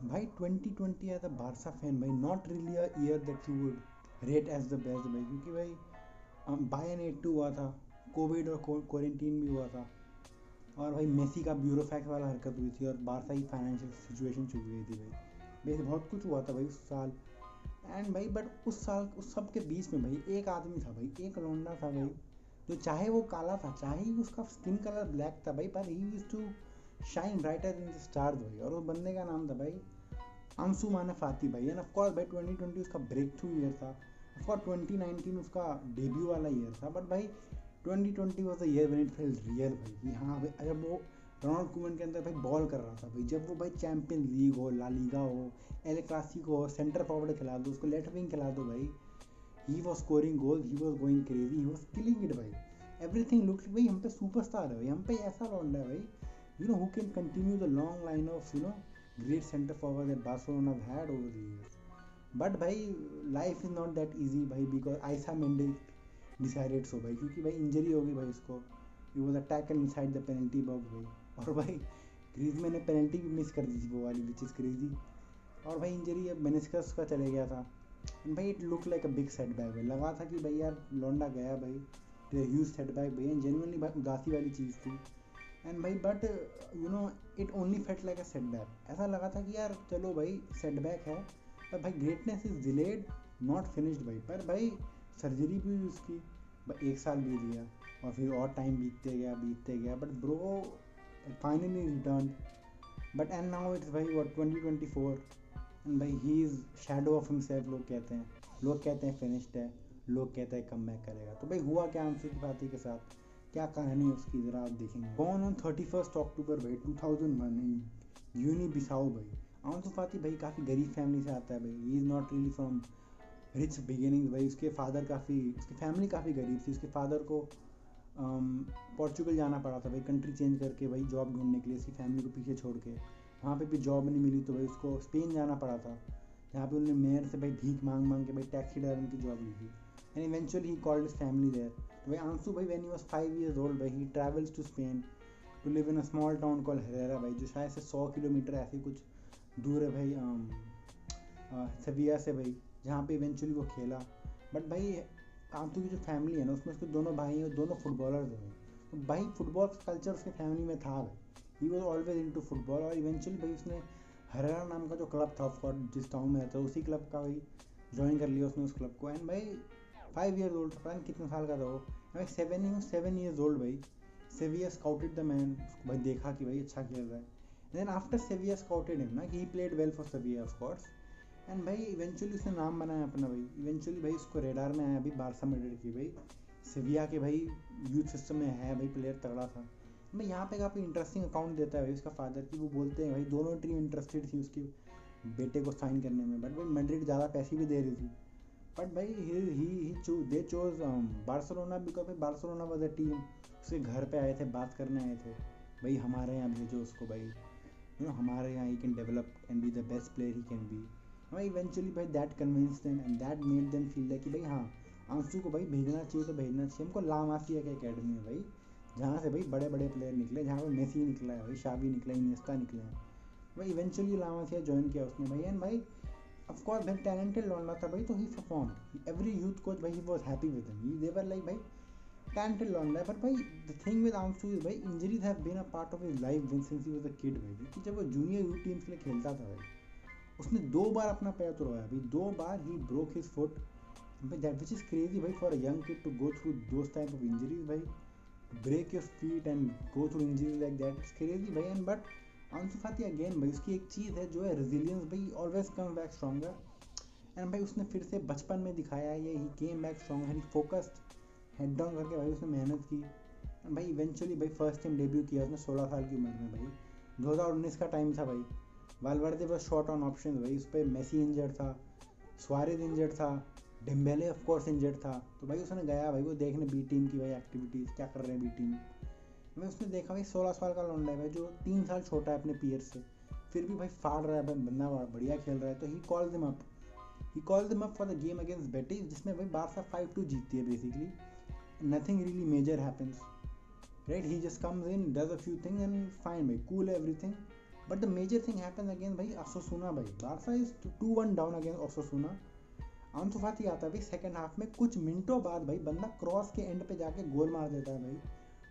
भाई 2020 as a Barca fan भाई, not really a year that you would rate as the best भाई, क्योंकि भाई बायन 82 हुआ था, कोविड और क्वारंटीन भी हुआ था, और भाई मेसी का ब्यूरोफैक्स वाला हरकत हुई थी, और बारसा की फाइनेंशियल सिचुएशन चुक गई थी भाई। वैसे बहुत कुछ हुआ था भाई उस साल। एंड भाई बट उस साल उस सब के बीच में भाई एक आदमी था भाई, एक लौंडा था भाई, जो चाहे वो काला था, चाहे ही उसका स्किन कलर ब्लैक था भाई, पर he used to shine brighter in the stars भाई, और उस बंदे का नाम था भाई अंशु माने फाती भाई। एंड ऑफ कोर्स भाई 2020 उसका ब्रेक थ्रू ईयर था, ऑफ कोर्स 2019 उसका डेब्यू वाला ईयर था, बट भाई 2020 was the year when it felt real भाई, कि हाँ भाई जब वो रोनाल्ड कुमन के अंदर भाई बॉल कर रहा था भाई, जब वो भाई चैंपियन लीग हो, ला लीगा हो, एल क्लासिको हो, सेंटर फॉरवर्ड खिला दो उसको, लेफ्ट विंग खिला दो भाई, he was scoring goal, he was going crazy, he was killing it भाई। एवरीथिंग लुक भाई हम पे सुपरस्टार है भाई, हम पे ऐसा लौंडा है भाई, who can continue the long line of great center forward that Barcelona have had over the years. But भाई life is not that easy भाई, because Aisa Mendes decided so भाई, क्योंकि भाई इंजरी हो गई भाई उसको, it was a tackle inside the penalty box भाई, और भाई ग्रीजमैन ने पेनल्टी भी मिस कर दी थी वो वाली, विच इज़ क्रेजी। और भाई इंजरी अब मेनिस्कस का चले गया था भाई, it look like a big setback भाई, लगा था कि भाई यार लौंडा गया भाई, तो ह्यूज सेटबैक भाई, जेनुअनली भाई उदासी वाली चीज़ थी। एंड भाई but it only felt like a setback, ऐसा लगा था कि यार चलो भाई सेटबैक है, पर भाई greatness is delayed not finished भाई, पर भाई सर्जरी भी हुई उसकी भाई, एक साल बीत गया, और फिर और टाइम बीतते गया, but bro finally return. But and now it's भाई व्हाट 2024, एंड भाई he is shadow of himself, लोग कहते हैं फिनिश्ड है, लोग कहते हैं कम बैक करेगा, तो भाई हुआ क्या अंशु त्रिपाठी के साथ, क्या कहानी है उसकी, ज़रा आप देखेंगे। बॉर्न ऑन 31 अक्टूबर भाई 2001 इन यूनी बिसाओ भाई। अंशु फाती भाई काफ़ी गरीब फैमिली से आता है भाई, he is not really from rich beginning भाई, उसकी फैमिली काफ़ी गरीब थी, उसके फादर को पोर्चुगल जाना पड़ा था भाई, कंट्री चेंज करके भाई जॉब ढूंढने के लिए, उसकी फैमिली को पीछे छोड़ के, वहाँ पे भी जॉब नहीं मिली तो भाई उसको स्पेन जाना पड़ा था, जहाँ पे उन्होंने मेयर से भाई भीख मांग मांग के भाई टैक्सी ड्राइवर की जॉब ली थी, and eventually he called his family there. तो भाई आंसू भाई when he was 5 years old भाई he travels to Spain to live in a small town call Herrera भाई, जो शायद से 100 किलोमीटर ऐसे कुछ दूर है भाई सेविया से भाई, जहाँ पे इवेंचुअली वो खेला। बट भाई आंसू की जो फैमिली है ना, उसमें उसके दोनों भाई हैं, दोनों फुटबॉलर्स हैं भाई, तो भाई फुटबॉल कल्चर उसके फैमिली में था भाई, he was always in to football, और इवेंचुअली भाई उसने हरेरा नाम का जो क्लब था ऑफकोर्स जिस टाउन में रहता है, उसी क्लब का भाई ज्वाइन कर लिया उसने उस क्लब को। एंड भाई 5 years old, पता नहीं कितने साल का था वो भाई, 7 years old भाई, सेविया स्काउटेड द मैन, उसको भाई देखा कि भाई अच्छा खेल रहा है, then after Sevilla scouted him ना, कि he played well for Sevilla of course, and भाई इवेंचुअली उसने नाम बनाया अपना भाई, इवेंचुअली भाई उसको रेडार में आया भाई बारसा मेड्रिड की भाई, सेविया के भाई यूथ सिस्टम में है भाई, प्लेयर तगड़ा था भाई। यहाँ पे काफ़ी इंटरेस्टिंग अकाउंट देता है भाई उसका फादर की, वो बोलते हैं भाई दोनों टीम इंटरेस्टेड थी उसके बेटे को साइन करने में, बट भाई मैड्रिड ज़्यादा पैसे भी दे रही थी, बट भाई दे चोज बार्सिलोना, बिकॉज भाई बार्सिलोना वाज अ टीम, उसके घर पे आए थे, बात करने आए थे भाई, हमारे यहाँ भेजो उसको भाई, हमारे यहाँ he can develop and be the best player he can be भाई। इवेंचुअली भाई that convince them and that made them feel like कि भाई हाँ आंसू को भाई भेजना चाहिए, तो भेजना चाहिए हमको, ला मासिया की अकेडमी है भाई, जहाँ से भाई बड़े बड़े प्लेयर निकले, जहाँ पे मेसी निकला है भाई, शावी निकला, इनिएस्टा निकले हैं भाई, इवेंचुअली ला मासिया ज्वाइन किया उसने भाई, एंड भाई ऑफ कोर्स भाई टैलेंटेड लौंडा था भाई, तो he perform every youth coach भाई, he was happy with him, he they were like भाई टैलेंटेड लौंडा है। बट भाई the thing with Ansu is भाई injuries have been a part of his life since he was a kid भाई, क्योंकि जब वो जूनियर यूथ टीम्स के लिए खेलता था भाई, उसने 2 बार अपना पैर तोड़वाया भाई, 2 बार ही ब्रोक हिज फुट भाई, दैट विच इज क्रेजी भाई for a young kid to go through those type of injuries भाई, break your feet and go through injuries like that, it's crazy भाई। And but Ansu Fati again भाई उसकी एक चीज़ है जो है resilience भाई, always come back stronger, and भाई उसने फिर से बचपन में दिखाया है ये, ही केम बैक स्ट्रॉन्ग, ही फोकस्ड हेड डाउन करके भाई उसने मेहनत की, एंड भाई इवेंचुअली भाई फर्स्ट टाइम डेब्यू किया उसने 16 साल की उम्र में भाई, 2019 का टाइम था भाई, वालवर्दे बस शॉर्ट ऑन ऑप्शन भाई, उस पर मेसी इंजर्ड था, सुआरेज इंजर्ड था, डेम्बेले ऑफ कोर्स इंजर्ड था, तो भाई उसने गया भाई वो देखने बी टीम की भाई एक्टिविटीज़ क्या कर रहे हैं बी टीम, मैं उसने देखा भाई 16 साल का लौंडा है भाई, जो 3 साल छोटा है अपने पीयर से, फिर भी भाई फाड़ रहा है भाई, बंदा बढ़िया खेल रहा है, तो he called them up for the game against Betis, जिसमें भाई बारसा 5-2 जीतती है basically, nothing really major happens, right? He just comes in, does a few things, and fine भाई, cool everything, but the major thing happen again भाई Osasuna भाई, Barca is 2-1 down against Osasuna. Ansu Fati आता है भाई second half में, कुछ मिनटों बाद भाई बंदा क्रॉस के एंड पे जाके गोल मार देता है भाई,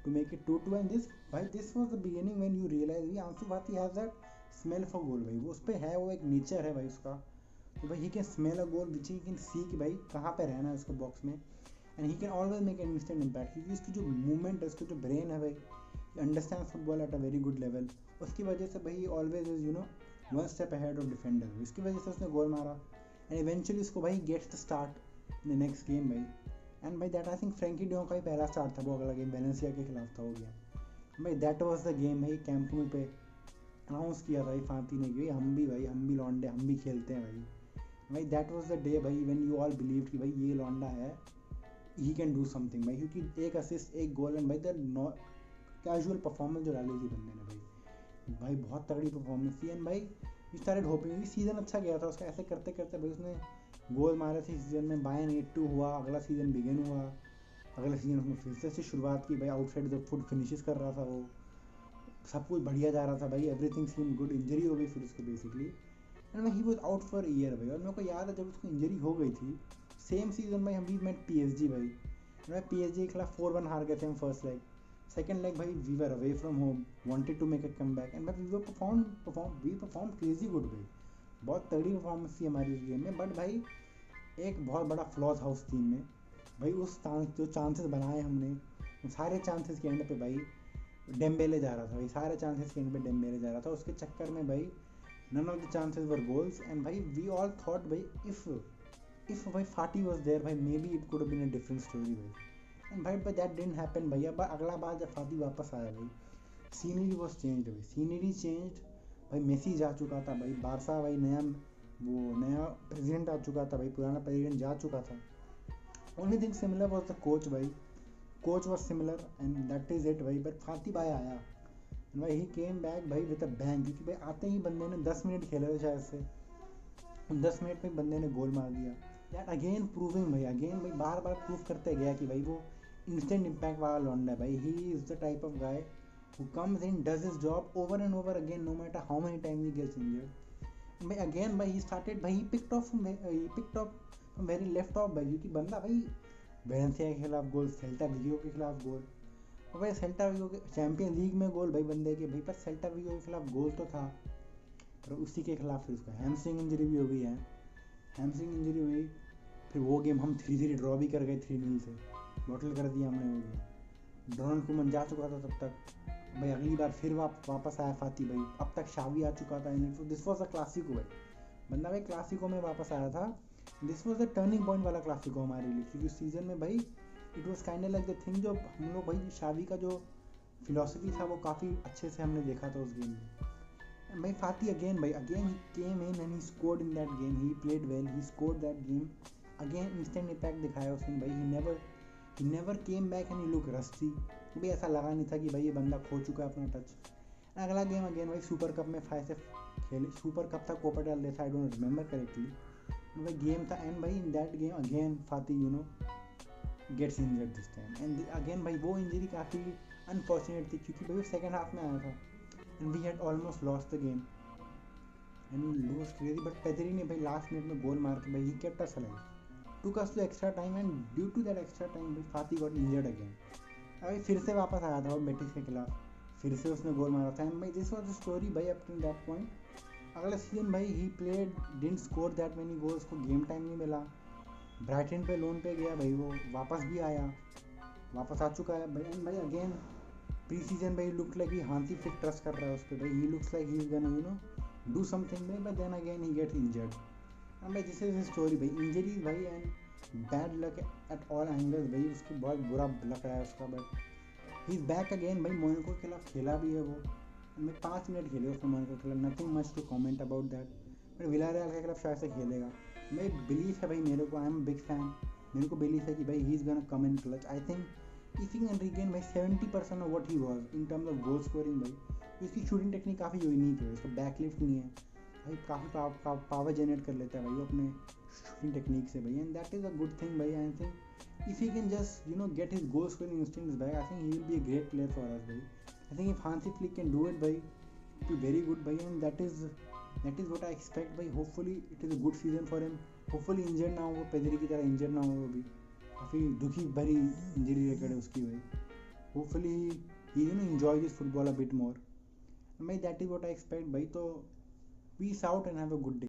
to make it 2-2। And this भाई this was the beginning when you realise भाई Ansu Fati has that smell for goal भाई, वो उस पे है, वो एक नेचर है भाई उसका, तो भाई he can smell a goal which he can see कि भाई कहाँ पे रहना है उसको बॉक्स में, and he can always make an instant impact, क्योंकि इसकी जो मूवमेंट है, उसका जो ब्रेन है भाई, understand football at a very good level, उसकी वजह से भाई always is one step ahead of defender, इसकी वजह से उसने गोल मारा, एंड इवेंचुअली उसको भाई gets the start in the next game भाई। एंड भाई that I think Frenkie de Jong का ही पहला स्टार्ट था, वो अगला गेम वेलेंसिया के खिलाफ था, हो गया भाई, दैट वाज द गेम भाई। कैंप न्यू पे अनाउंस किया था भाई फांती ने कि भाई हम भी लौंडे, हम भी खेलते हैं भाई दैट वाज द डे भाई व्हेन यू ऑल बिलीव्ड कि भाई ये लौंडा है, ही कैन डू समथिंग भाई, क्योंकि एक असिस्ट, एक गोल, एंड भाई द कैजुअल परफॉर्मेंस जो डाली थी बंदे ने भाई बहुत तगड़ी परफॉर्मेंस थी। एंड भाई यू स्टार्टेड होपिंग, क्योंकि सीजन अच्छा गया था उसका, ऐसे करते करते भाई उसने गोल मारे थे सीजन में, बायन 8-2 हुआ, अगला सीजन बिगिन हुआ, अगला सीजन उसने फिर से शुरुआत की भाई, आउटसाइड द फुट फिनिशेस कर रहा था वो, सब कुछ बढ़िया जा रहा था भाई, एवरीथिंग सीम गुड। इंजरी हो गई फिर उसको basically, and he was out for year भाई, और मेरे को याद है जब उसको इंजरी हो गई थी सेम सीजन भाई, हम भी मेट पीएसजी भाई, पीएसजी के खिलाफ 4-1 हार गए थे हम फर्स्ट लेग, सेकंड लेग भाई we were away from home, wanted to make a comeback, and we perform crazy good भाई, बहुत तगड़ी परफॉर्मेंस थी हमारी उस गेम में। बट भाई एक बहुत बड़ा फ्लॉज था उस टीम में भाई, उस जो चांसेस बनाए हमने, सारे चांसेस के एंड पे भाई डेम्बेले जा रहा था भाई, सारे चांसेस के एंड पे डेम्बेले जा रहा था, उसके चक्कर में भाई none of the chances were goals, and भाई we all thought भाई if भाई Fati was there भाई maybe it could have been a different story भाई, and भाई but that didn't happen भाई। अब अगला बार जब Fati वापस आया भाई, सीनरी was changed भाई, सीनरी changed भाई, मेसी जा चुका था भाई, बारसा भाई नया प्रेसिडेंट आ चुका था भाई, पुराना प्रेसिडेंट जा चुका था, only thing similar was the coach भाई, coach was similar and that is it भाई, but Fati भाई आया भाई, ही केम बैक भाई विद अ बैंग, क्योंकि भाई आते ही बंदे ने 10 मिनट खेले थे शायद से, 10 मिनट में बंदे ने गोल मार दिया, दैट अगेन प्रूविंग भाई बार बार प्रूव करते गया कि भाई वो इंस्टेंट इम्पैक्ट वाला लौंडा है भाई, he is the type of guy who comes in, does his job over and over again, no matter how many time he gets injured भाई, अगेन भाई ही स्टार्टेड भाई, he picked up from very left off भाई, क्योंकि बंदा भाई Valencia के खिलाफ गोल, Celta विगो के खिलाफ गोल, भाई सेल्टा विगो के चैंपियन लीग में गोल भाई बंदे के भाई, पर सेल्टा विगो के खिलाफ गोल तो था, पर उसी के खिलाफ फिर उसको हैमस्ट्रिंग इंजरी भी हो गई है, हैमस्ट्रिंग इंजरी हुई, फिर वो गेम हम 3-3 ड्रॉ भी कर गए, 3-0 से बॉटल कर दिया हमने वो गेम, डोनाल्ड कुमन जा चुका था तब तक भाई, अगली बार फिर वापस आया फाती भाई, अब तक शावी आ चुका था, दिस वॉज अ क्लासिको भाई, बंदा भाई क्लासिको में वापस आया था, this was the turning point वाला क्लासिको हमारे लिए, क्योंकि उस सीजन में भाई it was kind like the thing, जो हम लोग भाई शावी का जो फिलोसफी था वो काफ़ी अच्छे से हमने देखा था उस गेम में भाई। Fati again he came in and he scored in that game, he played well, he scored that game again, instant impact दिखाया उसने भाई, he never came back and he look rusty भाई, ऐसा लगा नहीं था कि भाई ये बंदा खो चुका है अपना टच। अगला गेम अगेन भाई सुपर कप में फाइव से खेले, सुपर कप था Copa del Rey, I don't remember correctly भाई गेम था, एंड भाई in that game again Fati gets injured this time, and again भाई वो इंजरी काफ़ी अनफॉर्चुनेट थी, क्योंकि भाई वो सेकंड हाफ में आया था, and we had almost lost the game and lose crazy, but Pedri ने भाई लास्ट मिनट में गोल मार के भाई he kept us alive, took us to extra time, and due to that extra time भाई फाती गॉट इंजर्ड अगेन, भाई फिर से वापस आया था वो बेटिस के खिलाफ, फिर से उसने गोल मारा था, एंड भाई दिस वाज द स्टोरी भाई अप टू दैट पॉइंट। अगला सीजन भाई he played didn't score that many goals, को गेम टाइम नहीं मिला, ब्राइटन पे लोन पे गया भाई, वो वापस भी आया, वापस आ चुका है भाई, एंड भाई अगेन प्री सीजन भाई look like he Hansi Flick trust कर रहा है उस पर भाई, he looks like he is gonna do something भाई, but then again he gets injured, and भाई दिस इज हिज स्टोरी भाई, इंजरी भाई and bad luck at all angles भाई, उसको बहुत बुरा लग रहा है उसका, but he is back again भाई, मोनाको के खिलाफ खेला भी है वो, मैं 5 मिनट खेले उसने मोनाको के खिलाफ, nothing much to comment about that, but Villarreal के खिलाफ शायद से खेलेगा, भाई बिलीव है भाई मेरे को, आई एम बिग फैन, मेरे को बिलीव है कि भाई he is gonna come in clutch, I think if he can regain भाई 70% of what he was in terms of goal scoring भाई, इसकी शूटिंग टेक्निक काफ़ी यूनिक है, इसको बैकलिफ्ट नहीं है भाई, काफ़ी पावर जनरेट कर लेता है भाई वो अपने शूटिंग टेक्निक से भाई, and that is a good thing भाई, I think if he can just get his goal scoring instincts back, I think he will be a great player for us भाई, I think if Hansi Flick can do it भाई, be very good भाई, and that is what I expect भाई. Hopefully it is a good season for him. Hopefully injured ना हो वो, पेदरी की तरह injured ना हो वो भी. काफ़ी दुखी भरी इंजरी रिकॉर्ड है उसकी भाई. Hopefully he enjoy this football a bit more. भाई that is what I expect भाई. तो peace out and have a good day.